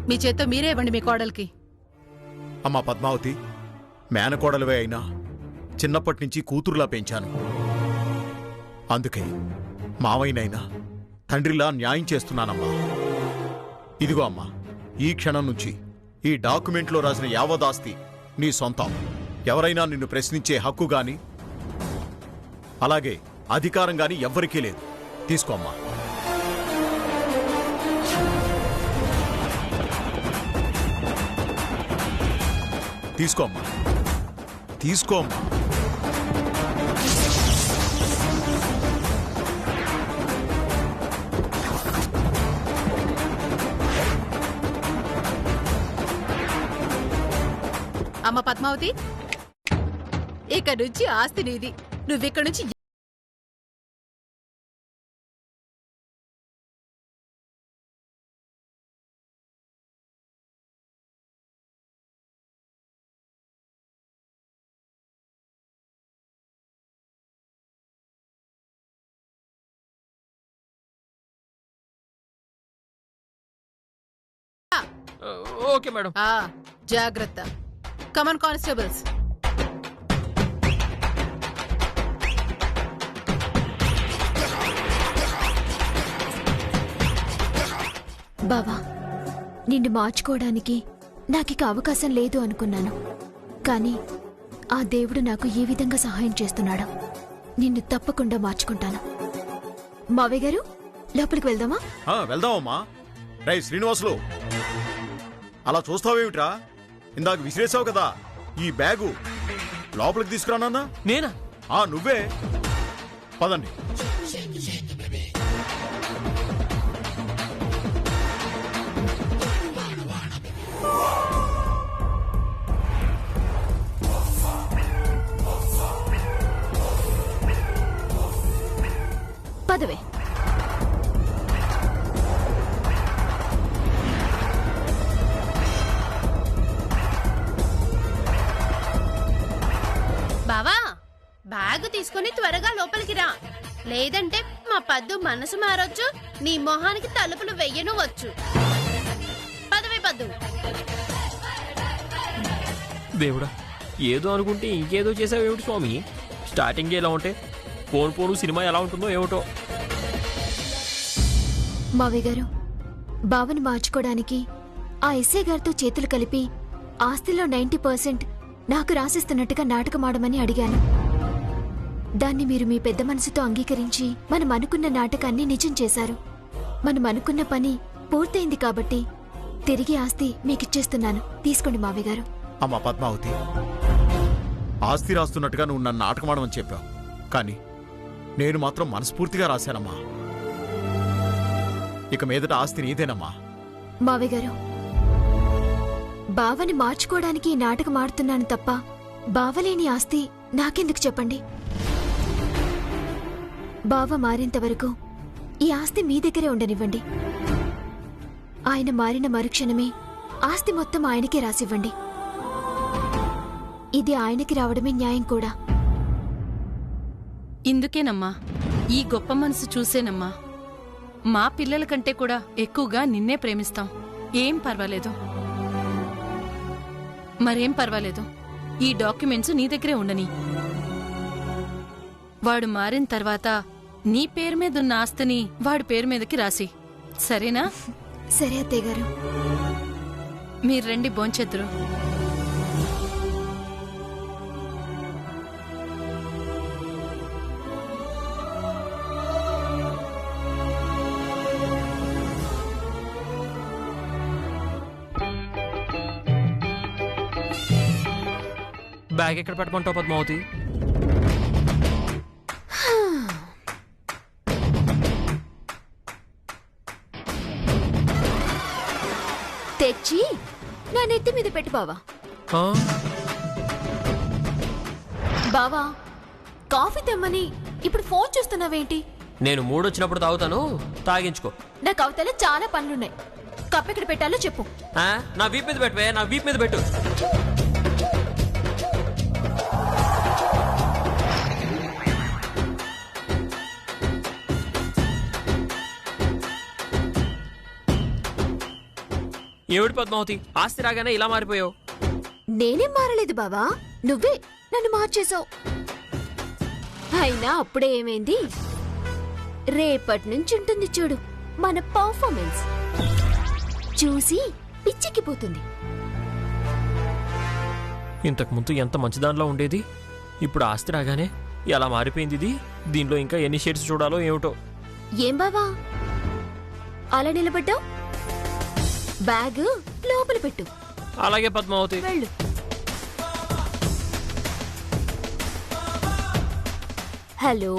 మీ చేత్తో మీరే ఇవ్వండి మీ కోడలికి. అమ్మా పద్మావతి, మేనకోడలవే అయినా చిన్నప్పటి నుంచి కూతురులా పెంచాను. అందుకే మావయ్యనైనా తండ్రిలా న్యాయం చేస్తున్నానమ్మా. ఇదిగో అమ్మా, ఈ క్షణం నుంచి ఈ డాక్యుమెంట్లో రాసిన యావదాస్తి నీ సొంతం. ఎవరైనా నిన్ను ప్రశ్నించే హక్కు గాని అలాగే అధికారం గాని ఎవ్వరికీ లేదు. తీసుకోమ్మా. తీసుకోమ్మా, తీసుకోమ్మా. అమ్మ పద్మావతి, ఇక నుంచి ఆస్తి నీది. నువ్విక్కడి నుంచి ఓకే మేడం. జాగ్రత్త. Come on constables. బావా, నిన్ను మార్చుకోవడానికి నాకిక అవకాశం లేదు అనుకున్నాను. కానీ ఆ దేవుడు నాకు ఈ విధంగా సహాయం చేస్తున్నాడు. నిన్ను తప్పకుండా మార్చుకుంటాను. మావయ్య గారు, లోపలికి వెళ్దామా? వెళ్దామమ్మా. రై శ్రీనివాసులు, అలా చూస్తావేమిట్రా? ఇందాక విసిరేసావు కదా ఈ బ్యాగు, లోపలికి తీసుకురానన్నా. నేనా? నువ్వే. పదండి. పదవే. బావా, బ్యాగు తీసుకుని త్వరగా లోపలికి రా. లేదంటే మా పద్దు మనసు మారొచ్చు, నీ మొహానికి తలుపులు వెయ్యను వచ్చు. పదవే పద్దు. దేవుడా, ఏదో అనుకుంటే ఇంకేదో చేసావేమిటి స్వామి? స్టార్టింగ్ ఎలా ఉంటే పోను సినిమా ఎలా ఉంటుందో ఏమిటో. మావయ్య గారు, బావని మార్చుకోవడానికి ఆ ఎస్ఐ గారితో చేతులు కలిపి ఆస్తిలో 90% నాకు రాసిస్తున్నట్టుగా నాటకమాడమని అడిగాను. దాన్ని మీరు మీ పెద్ద మనసుతో అంగీకరించి మనం అనుకున్న నాటకాన్ని నిజం చేశారు. మనం అనుకున్న పని పూర్తయింది కాబట్టి తిరిగి ఆస్తి మీకిచ్చేస్తున్నాను. తీసుకోండి మావయ్య గారు. అమ్మా పద్మావతి, ఆస్తి రాస్తున్నట్టుగా నువ్వు నన్ను నాటకమాడమని చెప్పావు, కానీ నేను మాత్రం మనస్ఫూర్తిగా రాశానమ్మా. ఇక మీదట ఆస్తి నీదేనమ్మా. మావయ్య గారు, బావని మార్చుకోవడానికి ఈ నాటకం ఆడుతున్నాను తప్ప బావలేని ఆస్తి నాకెందుకు చెప్పండి? బావ మారేంత వరకు ఈ ఆస్తి మీ దగ్గరే ఉండనివ్వండి. ఆయన మారిన మరుక్షణమే ఆస్తి మొత్తం ఆయనకే రాసివ్వండి. ఇది ఆయనకి రావడమే న్యాయం కూడా. ఇందుకేనమ్మా, ఈ గొప్ప మనసు చూసేనమ్మా మా పిల్లల కంటే కూడా ఎక్కువగా నిన్నే ప్రేమిస్తాం. ఏం పర్వాలేదు, మరేం పర్వాలేదు. ఈ డాక్యుమెంట్స్ నీ దగ్గరే ఉండని. వాడు మారిన తర్వాత నీ పేరు మీదున్న ఆస్తిని వాడి పేరు మీదకి రాసి, సరేనా? సరే అత్తయ్య గారు. మీరు రండి, భోంచెద్దురు. బ్యాగ్ ఎక్కడ పెట్టమంటావు పద్మావతి? తెచ్చి నా నెత్తి మీద పెట్టు బావా. బావా, కాఫీ తెమ్మని ఇప్పుడు ఫోన్ చూస్తున్నావేంటి? నేను మూడొచ్చినప్పుడు తాగుతాను, తాగించుకో. నాకు అవతల చాలా పనులున్నాయి. కప్పు ఎక్కడ పెట్టాలో చెప్పు. నా వీపు మీద పెట్టవే, నా వీపు మీద పెట్టు. ఏమిటి పద్మావతి, ఆస్తి రాగానే ఇలా మారిపోయావు? నేనేం మారలేదు బావా, నువ్వే నన్ను మార్చేశావు. అయినా అప్పుడే ఏమైంది, రేపటి నుంచి ఉంటుంది చూడు మన పర్ఫార్మెన్స్, చూసి పిచ్చెక్కిపోతుంది. ఇంతకుముందు ఎంత మంచిదానిలో ఉండేది, ఇప్పుడు ఆస్తి రాగానే ఎలా మారిపోయింది ఇది. దీనిలో ఇంకా ఎన్ని షేడ్స్ చూడాలో ఏమిటో. ఏం బావా అలా నిలబడ్డావు? బ్యాగ్ లోపల పెట్టు. అలాగే పద్మావతి. వెళ్ళు. హలో,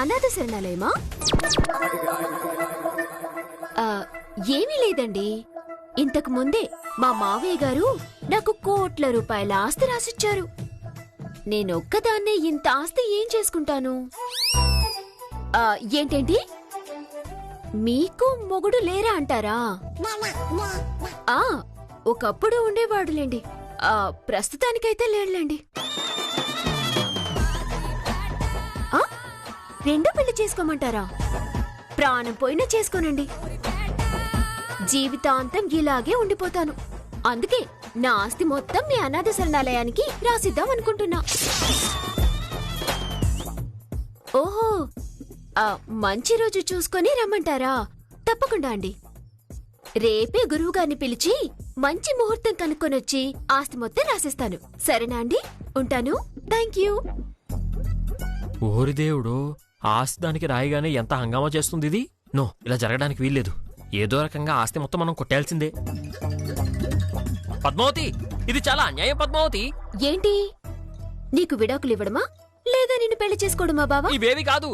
అనాథ శరణాలయమా? ఏమీ లేదండి, ఇంతకు ముందే మా మావయ్య గారు నాకు కోట్ల రూపాయల ఆస్తి రాసిచ్చారు. నేనొక్కదాన్నే ఇంత ఆస్తి ఏం చేసుకుంటాను? ఏంటేంటి, మీకు మొగుడు లేరా అంటారా? ఒకప్పుడు ఉండేవాడులేండి, ప్రస్తుతానికైతే లేడులేండి. రెండో పెళ్లి చేసుకోమంటారా? ప్రాణం పోయినా చేసుకోనండి, జీవితాంతం ఇలాగే ఉండిపోతాను. అందుకే నా ఆస్తి మొత్తం మీ అనాథ శరణాలయానికి రాసిద్దాం అనుకుంటున్నా. ఓహో, మంచి రోజు చూసుకొని రమ్మంటారా? తప్పకుండా అండి, రేపే గురువు గారిని పిలిచి మంచి ముహూర్తం కనుక్కొనొచ్చి ఆస్తి మొత్తం రాసిస్తాను. సరేనా అండి? ఉంటాను. థ్యాంక్. ఓరి దేవుడు, ఆస్తి దానికి రాయిగానే ఎంత హంగామా చేస్తుంది ఇది. నో, ఇలా జరగడానికి వీల్లేదు. ఏదో రకంగా ఆస్తి మొత్తం మనం కొట్టాల్సిందే. పద్మావతి, ఇది చాలా అన్యాయం పద్మావతి. ఏంటి, నీకు విడాకులు ఇవ్వడమా లేదా నిన్ను పెళ్లి చేసుకోవడమా బావా? ఇవేవి కాదు,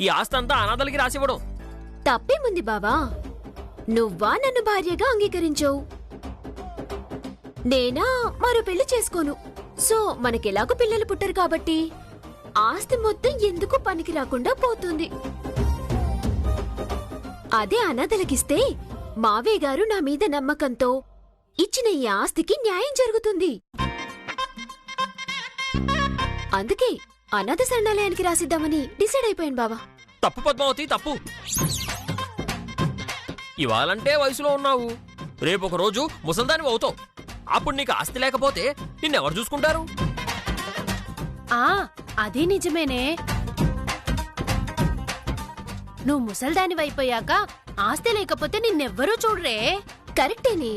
ఈ ఆస్తి అంతా అనాథలకి రాసివ్వడం. తప్పేముంది బావా, నువ్వా నన్ను భార్యగా అంగీకరించావు, నేనా మరో పెళ్లి చేసుకోను. సో మనకెలాగో పిల్లలు పుట్టరు కాబట్టి ఆస్తి మొత్తం ఎందుకు పనికి రాకుండా పోతుంది. అదే అనాథలకిస్తే మావయ్య గారు నా మీద నమ్మకంతో ఇచ్చిన ఈ ఆస్తికి న్యాయం జరుగుతుంది. అందుకే అనాథ శరణాలయానికి రాసిద్దామని డిసైడ్ అయిపోయాను బావా. తప్పు పద్మావతి, తప్పు. ఇవాళంటే వయసులో ఉన్నావు, రేపు ఒక రోజు ముసల్దానివి అవుతావు. అప్పుడు నీకు ఆస్తి లేకపోతే నిన్నెవరు చూసుకుంటారు? అదే నిజమేనే. నువ్వు ముసల్దానివైపోయాక ఆస్తి లేకపోతే నిన్నెవ్వరూ చూడరే. కరెక్టేనే,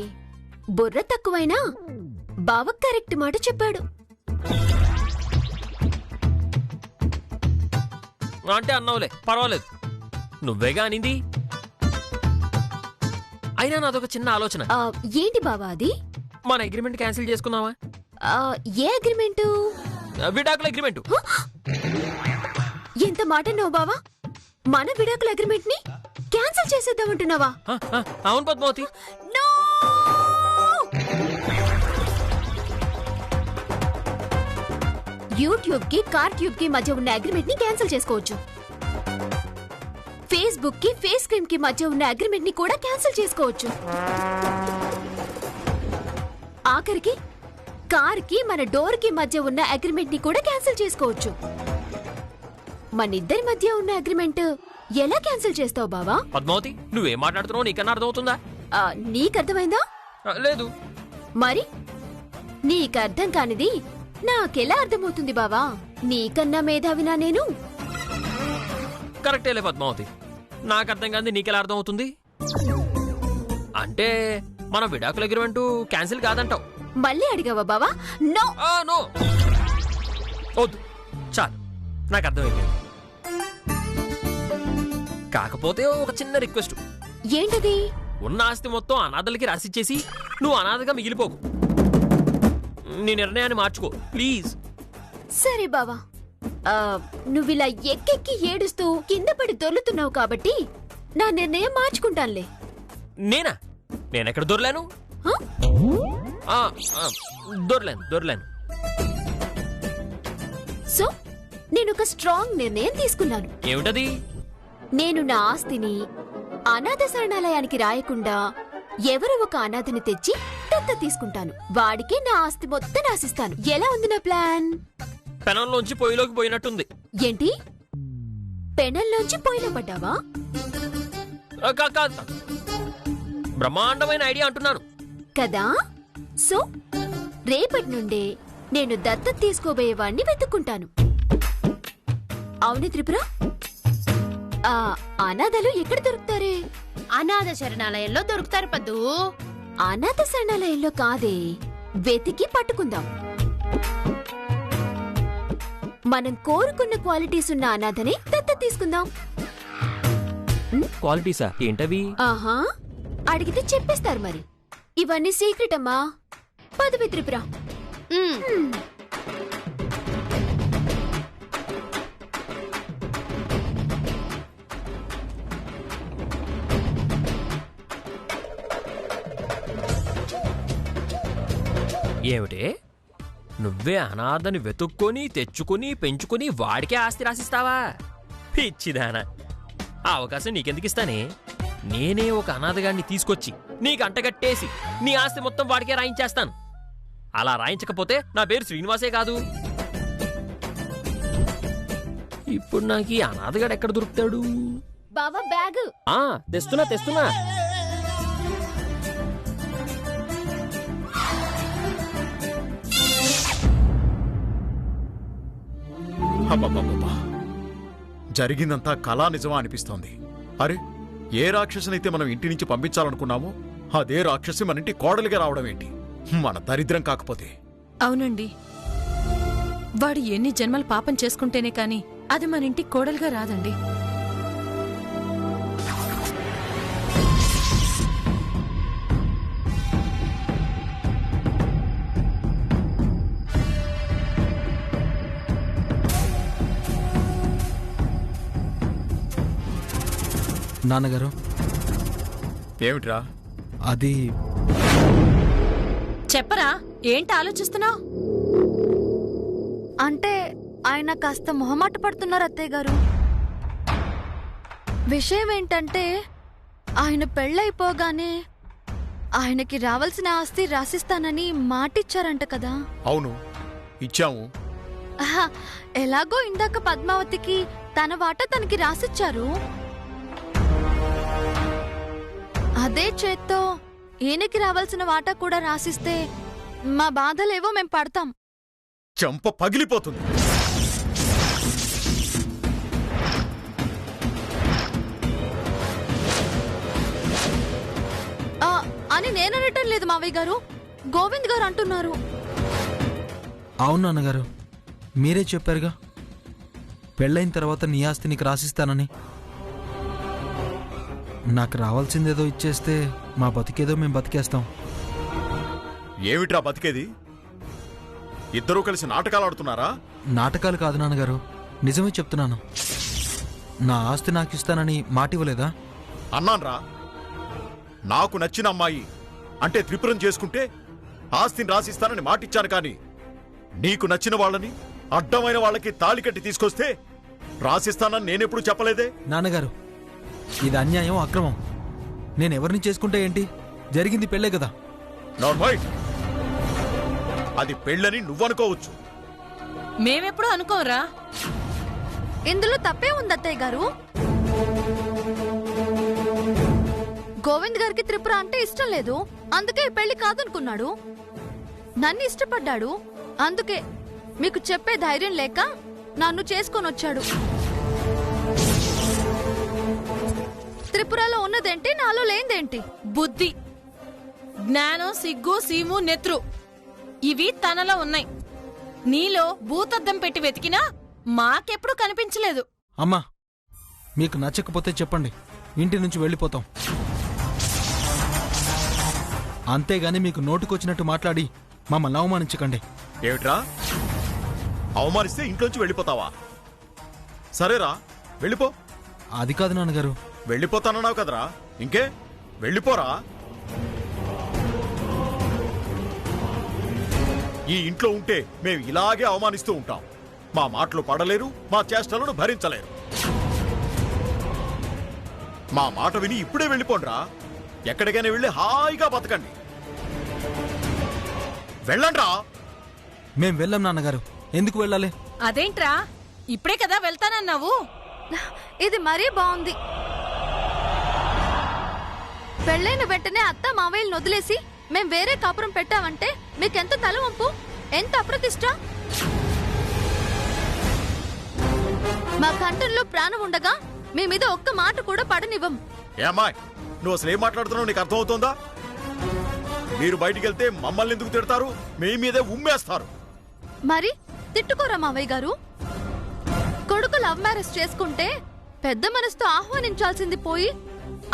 బుర్ర తక్కువైనా బావ కరెక్ట్ మాట చెప్పాడు. అంటే అన్నావులే, పర్వాలేదు, నువ్వేగా అనింది. అయినా నాదొక చిన్న ఆలోచన. ఏంటి బావా అది? మన అగ్రిమెంట్ క్యాన్సిల్ చేసుకుందామా? ఏ అగ్రిమెంటు? విడాకుల అగ్రిమెంట్. ఎంత మాట నువ్వు బావా, మన విడాకుల అగ్రిమెంట్ ని క్యాన్సిల్ చేసేద్దామంటున్నావా? అవును పద్మావతి. యూట్యూబ్ కి కార్ ట్యూబ్ కి మధ్య ఉన్న అగ్రిమెంట్ ని క్యాన్సిల్ చేసుకోవచ్చు. ఫేస్బుక్ కి ఫేస్ క్రీమ్ కి మధ్య ఉన్న అగ్రిమెంట్ ని కూడా క్యాన్సిల్ చేసుకోవచ్చు. ఆఖరికి కార్ కి మన డోర్ కి మధ్య ఉన్న అగ్రిమెంట్ ని కూడా క్యాన్సిల్ చేసుకోవచ్చు. మనిద్దరి మధ్య ఉన్న అగ్రిమెంట్ ఎలా క్యాన్సిల్ చేస్తావు బావా? పద్మావతి, నువ్వేం మాట్లాడుతున్నావు నీకన్నా అర్థమవుతుందా? నీకర్థమైందా? లేదు. మరి నీకర్థం కానిది నాకెలా అర్థమవుతుంది బావా? నీకన్నా మేధావినా నేను? కరెక్టేలే పద్మావతి, నాకు అర్థం కాదు నీకెలా అర్థం అవుతుంది? అంటే మన విడాకుల అగ్రిమెంట్ క్యాన్సిల్ కాదంటావు? మళ్ళీ అడిగావా బావా? నో నో, వద్దు, చాలు, నాకు అర్థమైపోయింది. కాకపోతే ఒక చిన్న రిక్వెస్ట్. ఏంటది? ఉన్న ఆస్తి మొత్తం అనాథలకి రాసిచ్చేసి నువ్వు అనాథగా మిగిలిపోకు. నీ నిర్ణయాన్ని మార్చుకో ప్లీజ్. సరే బావా, నువ్విలా ఎక్కెక్కి ఏడుస్తూ కింద పడి దొర్లుతున్నావు కాబట్టి నా నిర్ణయం మార్చుకుంటానులే. నేనా? నేనెక్కడ దొరలేను? దొరలేను. సో నేనొక స్ట్రాంగ్ నిర్ణయం తీసుకున్నాను. ఏమిటది? నేను నా ఆస్తిని అనాథ శరణాలయానికి రాయకుండా ఎవరో ఒక అనాథని తెచ్చి దత్త తీసుకుంటాను. వాడికి నా ఆస్తి మొత్తం రాసిస్తాను. ఎలా ఉంది నా ప్లాన్? పెనంలోంచి పొయ్యిలోకి పోయినట్టుంది. ఏంటి, పెనంలోంచి పొయ్యిలో పడ్డావా? కాదు, బ్రహ్మాండమైన ఐడియా అంటున్నాను. కదా సో రేపటి నుండే నేను దత్తత తీసుకోబోయేవాణ్ణి వెతుక్కుంటాను. అవును త్రిపుర, ఆ అనాథలు ఎక్కడ దొరుకుతారే? అనాథ శరణాలయంలో దొరుకుతారు పద్దు. అనాథ శరణాలయంలో కాదే, వెతికి పట్టుకుందాం. మనం కోరుకున్న క్వాలిటీస్ ఉన్న అనాథని దత్తత తీసుకుందాం. క్వాలిటీసా? ఏంటవి? ఆహా, అడిగితే చెప్పేస్తారు మరి. ఇవన్నీ సీక్రెట్ అమ్మా. పదవి త్రిపుర. ఏమిటే, నువ్వే అనాథని వెతుక్కొని తెచ్చుకుని పెంచుకుని వాడికే ఆస్తి రాసిస్తావా? పిచ్చిదానా, ఆ అవకాశం నీకెందుకిస్తానే? నేనే ఒక అనాథగాడిని తీసుకొచ్చి నీకు అంటగట్టేసి నీ ఆస్తి మొత్తం వాడికే రాయించేస్తాను. అలా రాయించకపోతే నా పేరు శ్రీనివాసే కాదు. ఇప్పుడు నాకు ఈ అనాథగాడు ఎక్కడ దొరుకుతాడు? బావా బ్యాగ్. తెస్తున్నా తెస్తున్నా. అబ్బబ్బబ్బబ్బా. జరిగిందంతా కళా నిజమా అనిపిస్తోంది. అరే, ఏ రాక్షసునైతే మనం ఇంటి నుంచి పంపించాలనుకున్నామో అదే రాక్షసి మన ఇంటి కోడలిగా రావడం ఏంటి? మన దరిద్రం కాకపోతే. అవునండి, వాడు ఎన్ని జన్మలు పాపం చేసుకుంటేనే కాని అది మన ఇంటి కోడలుగా రాదండి. నాన్నగారు, ఏమిట్రా? అది చెప్పరా, ఏంటి ఆలోచిస్తున్నావు? అంటే ఆయన కాస్త మొహమాట పడుతున్నారు అత్తయ్య గారు. విషయం ఏంటంటే ఆయన పెళ్ళైపోగానే ఆయనకి రావాల్సిన ఆస్తి రాసిస్తానని మాటిచ్చారంట కదా. అవును, ఇచ్చాము. ఆహా, ఎలాగో ఇందాక పద్మావతికి తన వాటా తనకి రాసిచ్చారు. అదే చేత్తో ఈయనకి రావాల్సిన వాటా కూడా రాసిస్తే మా బాధలేవో మేం పడతాం. చెంప పగిలిపోతుంది. అని నేననటం లేదు మావయ్య గారు, గోవింద్ గారు అంటున్నారు. అవును నాన్నగారు, మీరే చెప్పారుగా పెళ్ళైన తర్వాత నీ ఆస్తి నీకు రాసిస్తానని. నాకు రావాల్సిందేదో ఇచ్చేస్తే మా బతికేదో మేము బతికేస్తాం. ఏమిట్రా బతికేది? ఇద్దరూ కలిసి నాటకాలు ఆడుతున్నారా? నాటకాలు కాదు నాన్నగారు, నిజమే చెప్తున్నాను. నా ఆస్తి నాకు ఇస్తానని మాట ఇవ్వలేదా? అన్నాన్రా, నాకు నచ్చిన అమ్మాయి అంటే త్రిపురం చేసుకుంటే ఆస్తిని రాసిస్తానని మాటిచ్చాను. కానీ నీకు నచ్చిన వాళ్ళని అడ్డమైన వాళ్ళకి తాళి కట్టి తీసుకొస్తే రాసిస్తానని నేనెప్పుడు చెప్పలేదే. నాన్నగారు, ఇది అన్యాయం, అక్రమం. నేనెవరిని చేసుకుంటే ఏంటి? జరిగింది పెళ్ళే కదా. నార్మల్, అది పెళ్ళని నువ్వనుకోవచ్చు. మేమెప్పుడు అనుకోరా. ఇందులో తప్పే ఉంది అత్తయ్య గారు. గోవింద్ గారికి త్రిపుర అంటే ఇష్టం లేదు, అందుకే ఈ పెళ్లి కాదనుకున్నాడు. నన్ను ఇష్టపడ్డాడు, అందుకే మీకు చెప్పే ధైర్యం లేక నన్ను చేసుకొని వచ్చాడు. త్రిపురలో ఉన్నదేంటి, నాలో లేనిదేంటి? బుద్ధి, జ్ఞానం, సిగ్గు, సీము, నెత్రు ఇవి తనలో ఉన్నాయి. నీలో భూతద్దం పెట్టి వెతికినా మాకెప్పుడు కనిపించలేదు. అమ్మా, మీకు నచ్చకపోతే చెప్పండి, ఇంటి నుంచి వెళ్ళిపోతాం. అంతేగాని మీకు నోటుకొచ్చినట్టు మాట్లాడి మమ్మల్ని అవమానించకండి. ఏమిట్రా, అవమానిస్తే ఇంట్లోంచి వెళ్ళిపోతావా? సరేరా, వెళ్ళిపో. అది కాదు నాన్నగారు. వెళ్ళిపోతానన్నావు కదరా, ఇంకే వెళ్ళిపోరా. ఈ ఇంట్లో ఉంటే మేము ఇలాగే అవమానిస్తూ ఉంటాం. మా మాటలు పడలేరు, మా చేష్టలను భరించలేరు. మా మాట విని ఇప్పుడే వెళ్ళిపోండ్రా. ఎక్కడికైనా వెళ్ళి హాయిగా బతకండి. వెళ్ళండ్రా. మేం వెళ్ళాం నాన్నగారు. ఎందుకు వెళ్ళాలి? అదేంట్రా, ఇప్పుడే కదా వెళ్తానన్నావు. ఇది మరీ బాగుంది. పెళ్ళైన వెంటనే అత్త మావయ్యలను వదిలేసి మేం వేరే కాపురం పెట్టామంటే మీకెంత తలవంపు, ఎంత అప్రతిష్ట. మా కంఠంలో ప్రాణం ఉండగా మీ మీద ఒక్క మాట కూడా పడనివ్వం. ఏమాయ్, నువ్వు అసలు ఏం మాట్లాడుతున్నావు నీకు అర్థమవుతోందా? మీరు బయటికి వెళ్తే మమ్మల్ని ఎందుకు తిడతారు? మీ మీదే ఉమ్మేస్తారు. మరి తిట్టుకోరా మావయ్య గారు? కొడుకు లవ్ మ్యారేజ్ చేసుకుంటే పెద్ద మనసుతో ఆహ్వానించాల్సింది పోయి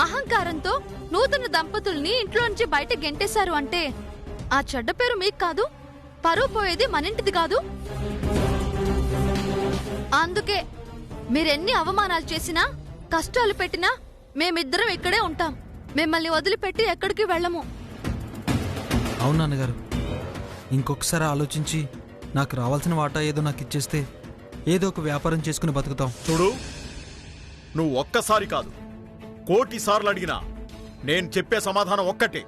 అహంకారంతో నూతన దంపతుల్ని ఇంట్లోంచి బయట గెంటేశారు అంటే ఆ చెడ్డ పేరు మీకు కాదు, పరువు పోయేది మనింటిది కాదు. అందుకే మీరెన్ని అవమానాలు చేసినా కష్టాలు పెట్టినా మేమిద్దరం ఇక్కడే ఉంటాం. మిమ్మల్ని వదిలిపెట్టి ఎక్కడికి వెళ్ళము. అవును నాన్నగారు, ఇంకొకసారి ఆలోచించి నాకు రావాల్సిన వాటా ఏదో నాకు ఇచ్చేస్తే ఏదో ఒక వ్యాపారం చేసుకుని బతుకుతాం. చూడు, నువ్వు ఒక్కసారి కాదు 1,000,000 సార్లు అడిగినా నేను చెప్పే సమాధానం ఒక్కటే.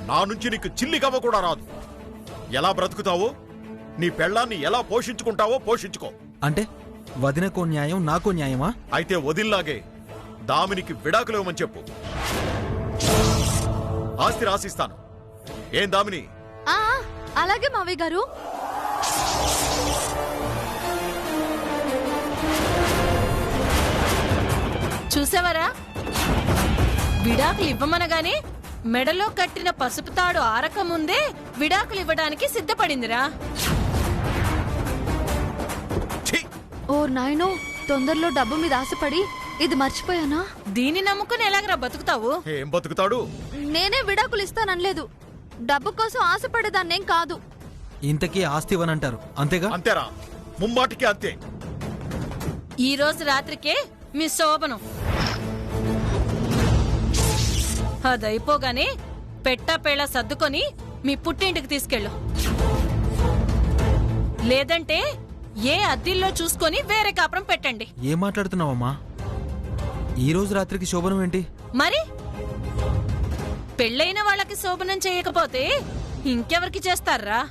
నా నుంచి నీకు చిల్లి కవ్వ కూడా రాదు. ఎలా బ్రతుకుతావో, నీ పెళ్ళాన్ని ఎలా పోషించుకుంటావో పోషించుకో. అంటే వదినకో న్యాయం, నాకో న్యాయమా? అయితే వదిల్లాగే దామినికి విడాకులు ఇవ్వమని చెప్పు. ఆస్తి రాసిస్తాను. ఏం దామిని? ఆ అలాగే మావయ్య గారు. చూసావరా, విడాకులు ఇవ్వమనగానే మెడలో కట్టిన పసుపు తాడు ఆరక ముందే విడాకులు ఇవ్వడానికి సిద్ధపడిందిరా. ఛీ! ఓ నాయనో, తొందరలో డబ్బు మీద ఆశపడి ఇది మర్చిపోయానా? దీన్ని నమ్ముకుని ఎలాగరా బతుకుతావు? ఏం బతుకుతాడు? నేనే విడాకులు ఇస్తాననలేదు. డబ్బు కోసం ఆశపడేదాన్నేం కాదు. ఇంతకీ ఆస్తి ఇవ్వనంటారు అంతేగా? అంతేరా, ముమ్మాటికి అంతే. ఈ రోజు రాత్రికే మీ శోభనం. అదైపోగానే పెట్టాపేళ సర్దుకొని మీ పుట్టింటికి తీసుకెళ్ళు. లేదంటే ఏ అద్దిల్లో చూసుకొని వేరే కాపురం పెట్టండి. ఏం మాట్లాడుతున్నావమ్మా? ఈ రోజు రాత్రికి శోభనం ఏంటి? మరి పెళ్ళైన వాళ్ళకి శోభనం చేయకపోతే ఇంకెవరికి చేస్తారా?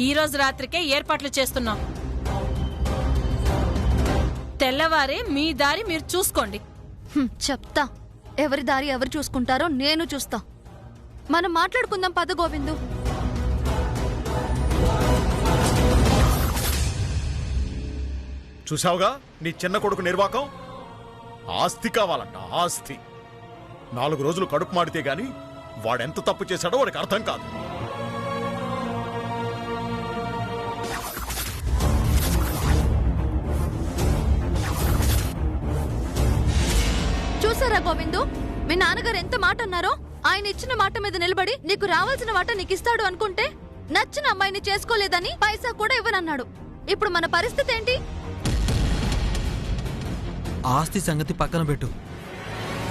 ఈ రోజు రాత్రికే ఏర్పాట్లు చేస్తున్నాం. తెల్లవారే మీ దారి మీరు చూసుకోండి. చెప్తా, ఎవరి దారి ఎవరు చూసుకుంటారో నేను చూస్తా. మనం మాట్లాడుకుందాం పద గోవిందు. చూసావుగా నీ చిన్న కొడుకు నిర్వాకం. ఆస్తి కావాలంట, ఆస్తి. 4 రోజులు కడుపు మాడితే గాని వాడెంత తప్పు చేశాడో వాడికి అర్థం కాదు. చూసారా గోవిందు, మీ నాన్నగారు ఎంత మాట అన్నారో? ఆయన ఇచ్చిన మాట మీద నిలబడి నీకు రావాల్సిన వాట నీకు ఇస్తాడు అనుకుంటే నచ్చిన అమ్మాయిని చేసుకోలేదని పైసా కూడా ఇవ్వనన్నాడు. ఇప్పుడు మన పరిస్థితి ఏంటి? ఆస్తి సంగతి పక్కన పెట్టు.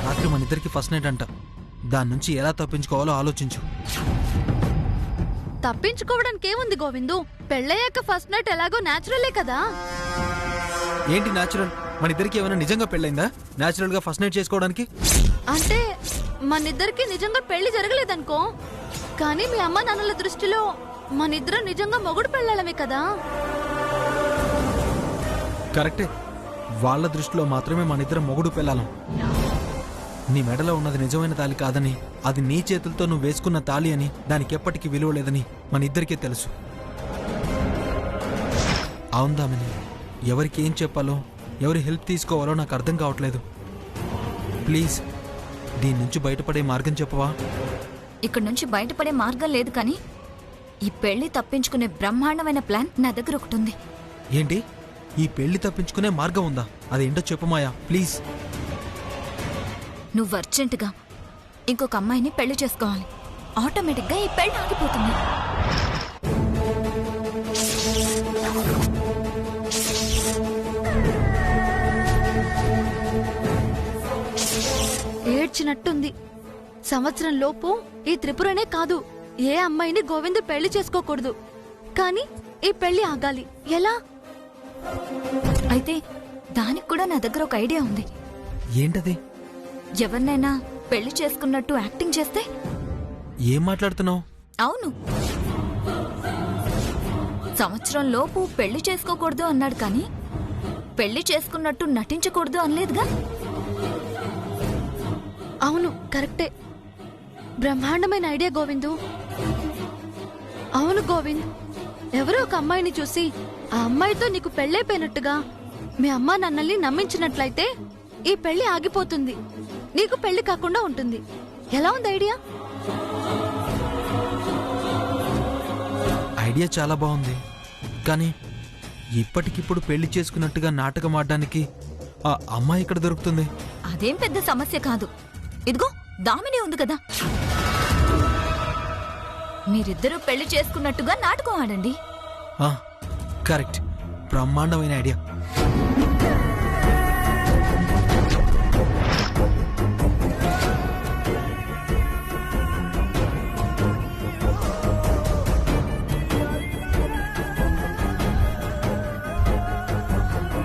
రాత్రి మన ఇద్దరికి ఫస్ట్ నైట్ అంట. దాని నుంచి ఎలా తప్పించుకోవాలో ఆలోచించు. తప్పించుకోవడానికి ఏముంది గోవిందు? పెళ్ళయ్యాక ఫస్ట్ నైట్ ఎలాగో నేచురలే కదా. ఏంటి న్యాచురల్? మన ఇద్దరికి ఏమైనా నిజంగా పెళ్ళైందా న్యాచురల్ గా ఫస్ట్ నైట్ చేసుకోవడానికి? అంటే మనిద్దరికి నిజంగా పెళ్లి జరగలేదనుకో, కానీ మీ అమ్మ నాన్నల దృష్టిలో మనిద్దరం నిజంగా మొగుడు పెళ్ళాలమే కదా. కరెక్టే, వాళ్ళ దృష్టిలో మాత్రమే మన ఇద్దరం మొగుడు పెళ్ళాలం. నీ మెడలో ఉన్నది నిజమైన తాళి కాదని, అది నీ చేతులతో నువ్వు వేసుకున్న తాళి అని, దానికి ఎప్పటికీ విలువ లేదని మన ఇద్దరికీ తెలుసు. అవుందామని ఎవరికి ఏం చెప్పాలో, ఎవరి హెల్ప్ తీసుకోవాలో నాకు అర్థం కావట్లేదు. ప్లీజ్ దీని నుంచి బయటపడే మార్గం చెప్పవా? ఇక్కడ నుంచి బయటపడే మార్గం లేదు, కానీ ఈ పెళ్లి తప్పించుకునే బ్రహ్మాండమైన ప్లాన్ నా దగ్గర ఒకటి ఉంది. ఏంటి? ఈ పెళ్లి తప్పించుకునే మార్గం ఉందా? అదేంటో చెప్పు మాయా, ప్లీజ్. నువ్వు అర్జెంటుగా ఇంకొక అమ్మాయిని పెళ్లి చేసుకోవాలి. ఆటోమేటిక్గా ఈ పెళ్లి ఆగిపోతుంది. ఏడ్చినట్టుంది. సంవత్సరం లోపు ఈ త్రిపురనే కాదు, ఏ అమ్మాయిని గోవిందు పెళ్లి చేసుకోకూడదు. కానీ ఈ పెళ్లి ఆగాలి. ఎలా? అయితే దానికి కూడా నా దగ్గర ఒక ఐడియా ఉంది. ఏంటది? ఎవరినైనా పెళ్లి చేసుకున్నట్టు యాక్టింగ్ చేస్తే? ఏం మాట్లాడుతున్నావు? అవును, సంవత్సరం లోపు పెళ్లి చేసుకోకూడదు అన్నాడు, కానీ పెళ్లి చేసుకున్నట్టు నటించకూడదు అనలేదుగా. అవును కరెక్టే. బ్రహ్మాండమైన ఐడియా గోవిందు. అవును గోవింద్, ఎవరో ఒక అమ్మాయిని చూసి ఆ అమ్మాయితో నీకు పెళ్ళైపోయినట్టుగా మీ అమ్మ నన్నల్ని నమ్మించినట్లయితే ఈ పెళ్లి ఆగిపోతుంది, నీకు పెళ్లి కాకుండా ఉంటుంది. ఎలా ఉంది ఐడియా? ఐడియా చాలా బాగుంది, కానీ ఇప్పటికిప్పుడు పెళ్లి చేసుకున్నట్టుగా నాటకం ఆడడానికి ఆ అమ్మాయి ఇక్కడ దొరుకుతుంది. అదేం పెద్ద సమస్య కాదు. ఇదిగో దామిని ఉంది కదా, మీరిద్దరూ పెళ్లి చేసుకున్నట్టుగా నాటకం ఆడండి. కరెక్ట్, బ్రహ్మాండమైన ఐడియా.